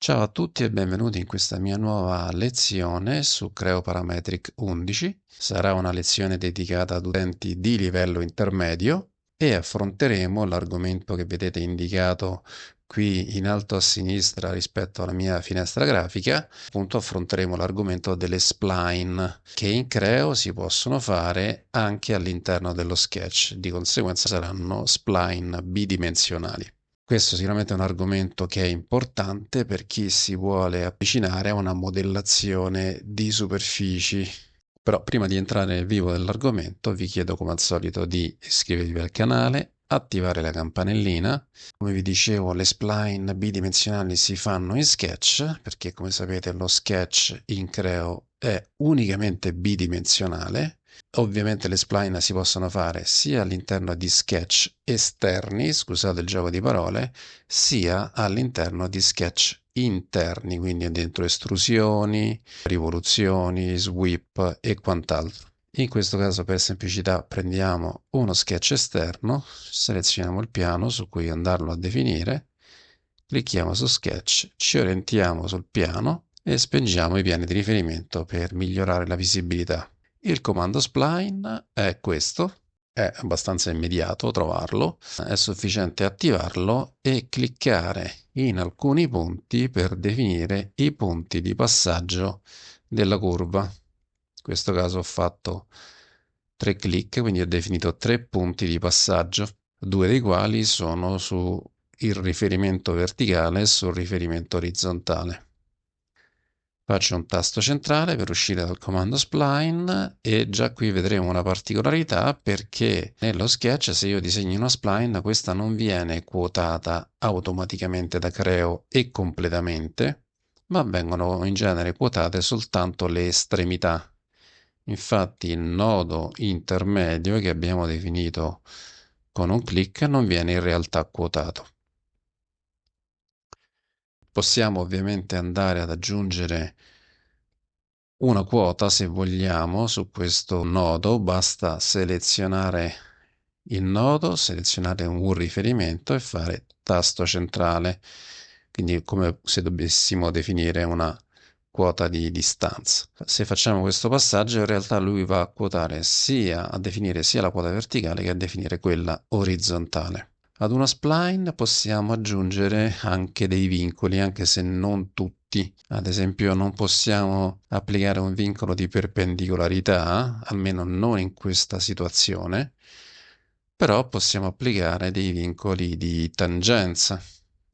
Ciao a tutti e benvenuti in questa mia nuova lezione su Creo Parametric 11. Sarà una lezione dedicata ad utenti di livello intermedio e affronteremo l'argomento che vedete indicato qui in alto a sinistra rispetto alla mia finestra grafica. Appunto affronteremo l'argomento delle spline che in Creo si possono fare anche all'interno dello sketch, di conseguenza saranno spline bidimensionali. Questo sicuramente è un argomento che è importante per chi si vuole avvicinare a una modellazione di superfici. Però prima di entrare nel vivo dell'argomento vi chiedo come al solito di iscrivervi al canale, attivare la campanellina. Come vi dicevo, le spline bidimensionali si fanno in Sketch, perché come sapete lo Sketch in Creo è unicamente bidimensionale. Ovviamente le spline si possono fare sia all'interno di sketch esterni, scusate il gioco di parole, sia all'interno di sketch interni, quindi dentro estrusioni, rivoluzioni, sweep e quant'altro. In questo caso per semplicità prendiamo uno sketch esterno, selezioniamo il piano su cui andarlo a definire, clicchiamo su sketch, ci orientiamo sul piano e spengiamo i piani di riferimento per migliorare la visibilità. Il comando spline è questo, è abbastanza immediato trovarlo, è sufficiente attivarlo e cliccare in alcuni punti per definire i punti di passaggio della curva. In questo caso ho fatto 3 clic, quindi ho definito 3 punti di passaggio, 2 dei quali sono sul riferimento verticale e sul riferimento orizzontale. Faccio un tasto centrale per uscire dal comando spline e già qui vedremo una particolarità perché nello sketch se io disegno una spline questa non viene quotata automaticamente da Creo e completamente, ma vengono in genere quotate soltanto le estremità. Infatti il nodo intermedio che abbiamo definito con un clic non viene in realtà quotato. Possiamo ovviamente andare ad aggiungere una quota se vogliamo su questo nodo, basta selezionare il nodo, selezionare un riferimento e fare tasto centrale, quindi come se dovessimo definire una quota di distanza. Se facciamo questo passaggio in realtà lui va a quotare a definire sia la quota verticale che a definire quella orizzontale. Ad una spline possiamo aggiungere anche dei vincoli, anche se non tutti. Ad esempio, non possiamo applicare un vincolo di perpendicolarità, almeno non in questa situazione, però possiamo applicare dei vincoli di tangenza.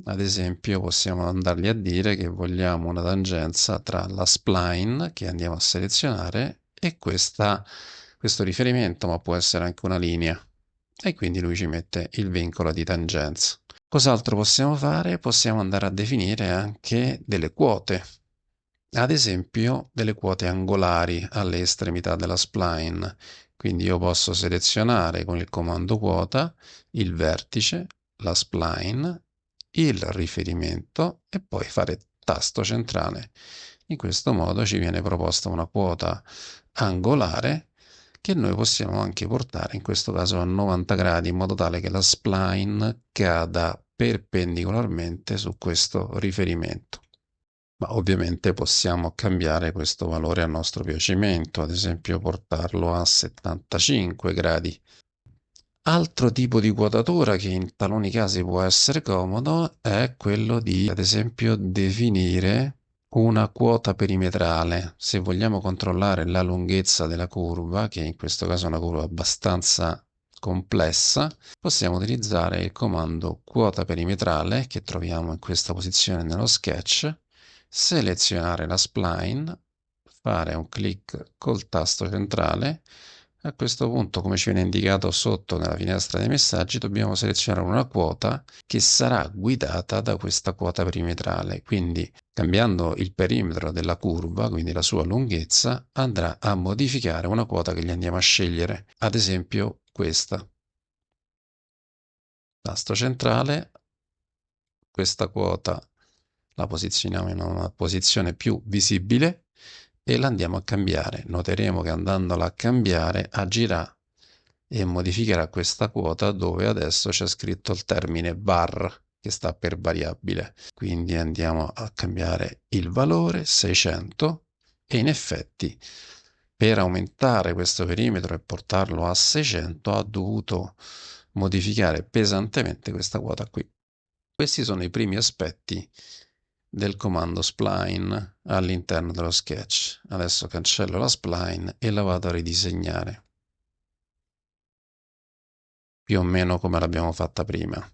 Ad esempio, possiamo andargli a dire che vogliamo una tangenza tra la spline che andiamo a selezionare e questo riferimento, ma può essere anche una linea e quindi lui ci mette il vincolo di tangenza. Cos'altro possiamo fare? Possiamo andare a definire anche delle quote, ad esempio delle quote angolari alle estremità della spline. Quindi io posso selezionare con il comando quota il vertice, la spline, il riferimento e poi fare tasto centrale. In questo modo ci viene proposta una quota angolare che noi possiamo anche portare in questo caso a 90 gradi in modo tale che la spline cada perpendicolarmente su questo riferimento. Ma ovviamente possiamo cambiare questo valore a nostro piacimento, ad esempio portarlo a 75 gradi. Altro tipo di quotatura che in taluni casi può essere comodo è quello di, ad esempio, definire una quota perimetrale. Se vogliamo controllare la lunghezza della curva, che in questo caso è una curva abbastanza complessa, possiamo utilizzare il comando quota perimetrale che troviamo in questa posizione nello sketch, selezionare la spline, fare un clic col tasto centrale. A questo punto, come ci viene indicato sotto nella finestra dei messaggi, dobbiamo selezionare una quota che sarà guidata da questa quota perimetrale. Quindi, cambiando il perimetro della curva, quindi la sua lunghezza, andrà a modificare una quota che gli andiamo a scegliere. Ad esempio, questa. Tasto centrale, questa quota la posizioniamo in una posizione più visibile e la andiamo a cambiare. Noteremo che andandola a cambiare agirà e modificherà questa quota dove adesso c'è scritto il termine var, che sta per variabile. Quindi andiamo a cambiare il valore 600 e in effetti per aumentare questo perimetro e portarlo a 600 ha dovuto modificare pesantemente questa quota qui. Questi sono i primi aspetti del comando spline all'interno dello sketch. Adesso cancello la spline e la vado a ridisegnare, più o meno come l'abbiamo fatta prima.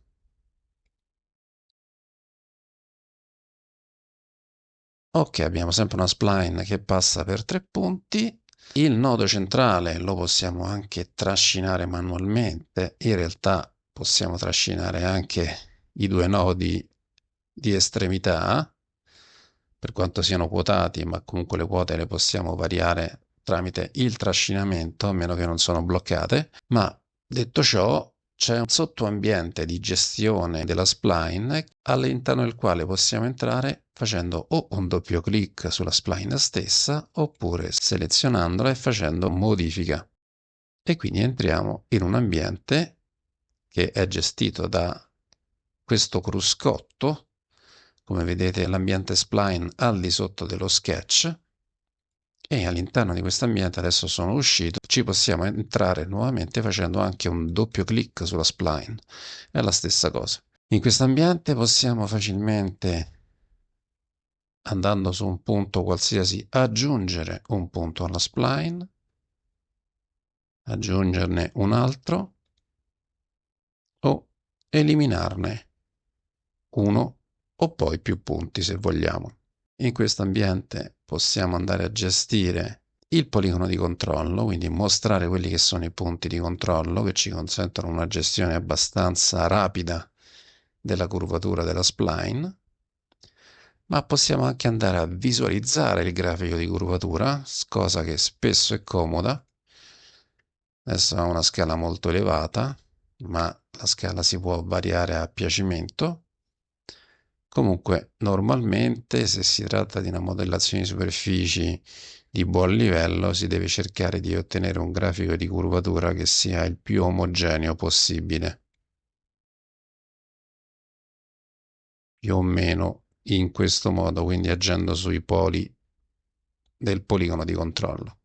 Ok, abbiamo sempre una spline che passa per 3 punti. Il nodo centrale lo possiamo anche trascinare manualmente. In realtà possiamo trascinare anche i due nodi di estremità, per quanto siano quotati, ma comunque le quote le possiamo variare tramite il trascinamento, a meno che non sono bloccate. Ma detto ciò, c'è un sottoambiente di gestione della spline all'interno del quale possiamo entrare facendo o un doppio clic sulla spline stessa oppure selezionandola e facendo modifica. E quindi entriamo in un ambiente che è gestito da questo cruscotto. Come vedete, l'ambiente spline al di sotto dello sketch, e all'interno di questo ambiente, adesso sono uscito, ci possiamo entrare nuovamente facendo anche un doppio clic sulla spline. È la stessa cosa. In questo ambiente possiamo facilmente, andando su un punto qualsiasi, aggiungere un punto alla spline, aggiungerne un altro o eliminarne uno o poi più punti se vogliamo. In questo ambiente possiamo andare a gestire il poligono di controllo, quindi mostrare quelli che sono i punti di controllo che ci consentono una gestione abbastanza rapida della curvatura della spline, ma possiamo anche andare a visualizzare il grafico di curvatura, cosa che spesso è comoda. Adesso ha una scala molto elevata, ma la scala si può variare a piacimento. Comunque, normalmente, se si tratta di una modellazione di superfici di buon livello, si deve cercare di ottenere un grafico di curvatura che sia il più omogeneo possibile, più o meno in questo modo, quindi agendo sui poli del poligono di controllo.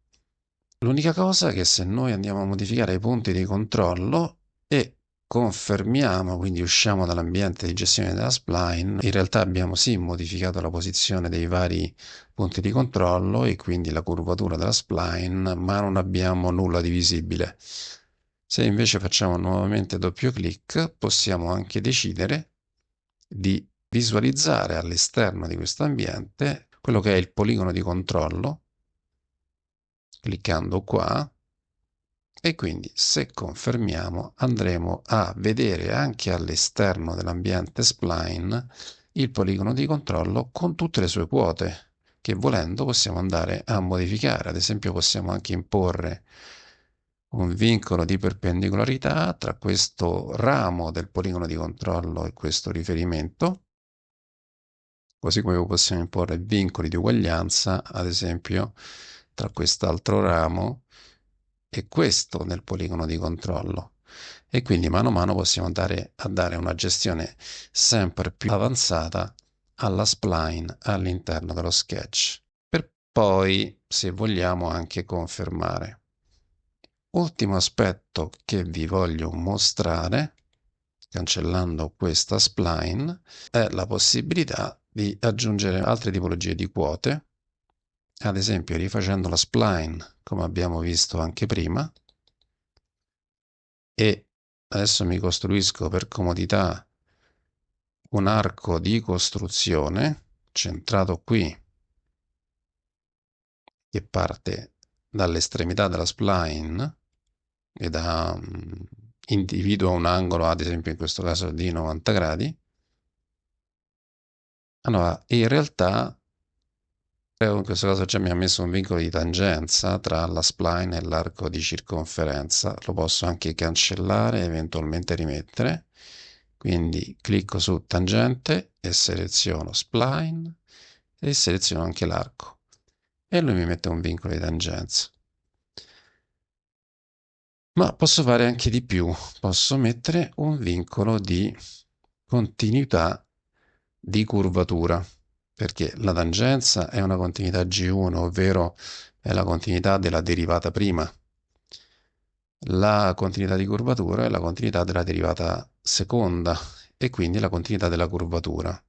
L'unica cosa è che se noi andiamo a modificare i punti di controllo e confermiamo, quindi usciamo dall'ambiente di gestione della spline, in realtà abbiamo sì modificato la posizione dei vari punti di controllo e quindi la curvatura della spline, ma non abbiamo nulla di visibile. Se invece facciamo nuovamente doppio clic, possiamo anche decidere di visualizzare all'esterno di questo ambiente quello che è il poligono di controllo, cliccando qua. E quindi se confermiamo andremo a vedere anche all'esterno dell'ambiente spline il poligono di controllo con tutte le sue quote che volendo possiamo andare a modificare. Ad esempio possiamo anche imporre un vincolo di perpendicolarità tra questo ramo del poligono di controllo e questo riferimento, così come possiamo imporre vincoli di uguaglianza, ad esempio, tra quest'altro ramo e questo nel poligono di controllo. E quindi mano a mano possiamo andare a dare una gestione sempre più avanzata alla spline all'interno dello sketch, per poi, se vogliamo, anche confermare. Ultimo aspetto che vi voglio mostrare, cancellando questa spline, è la possibilità di aggiungere altre tipologie di quote, ad esempio rifacendo la spline come abbiamo visto anche prima, e adesso mi costruisco per comodità un arco di costruzione centrato qui che parte dall'estremità della spline e individua un angolo, ad esempio in questo caso di 90 gradi. Allora, in realtà in questo caso già mi ha messo un vincolo di tangenza tra la spline e l'arco di circonferenza. Lo posso anche cancellare e eventualmente rimettere. Quindi clicco su tangente e seleziono spline e seleziono anche l'arco. E lui mi mette un vincolo di tangenza. Ma posso fare anche di più. Posso mettere un vincolo di continuità di curvatura, perché la tangenza è una continuità G1, ovvero è la continuità della derivata prima. La continuità di curvatura è la continuità della derivata seconda e quindi la continuità della curvatura.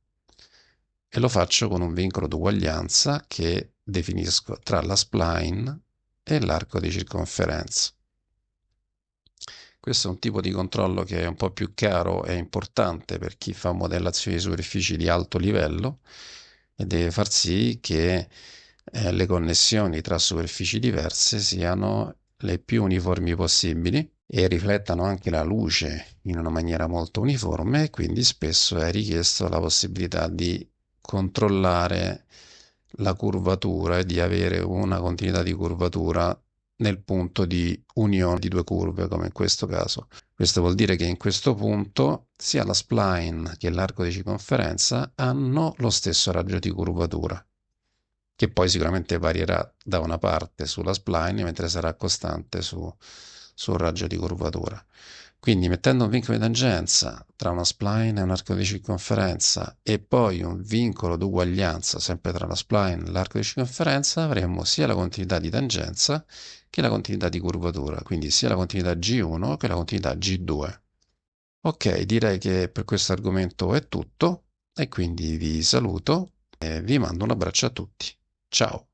E lo faccio con un vincolo d'uguaglianza che definisco tra la spline e l'arco di circonferenza. Questo è un tipo di controllo che è un po' più chiaro e importante per chi fa modellazioni di superfici di alto livello e deve far sì che le connessioni tra superfici diverse siano le più uniformi possibili e riflettano anche la luce in una maniera molto uniforme e quindi spesso è richiesto la possibilità di controllare la curvatura e di avere una continuità di curvatura nel punto di unione di due curve, come in questo caso. Questo vuol dire che in questo punto sia la spline che l'arco di circonferenza hanno lo stesso raggio di curvatura, che poi sicuramente varierà da una parte sulla spline, mentre sarà costante sul raggio di curvatura. Quindi mettendo un vincolo di tangenza tra una spline e un arco di circonferenza e poi un vincolo d'uguaglianza sempre tra la spline e l'arco di circonferenza, avremo sia la continuità di tangenza che la continuità di curvatura, quindi sia la continuità G1 che la continuità G2. Ok, direi che per questo argomento è tutto e quindi vi saluto e vi mando un abbraccio a tutti. Ciao!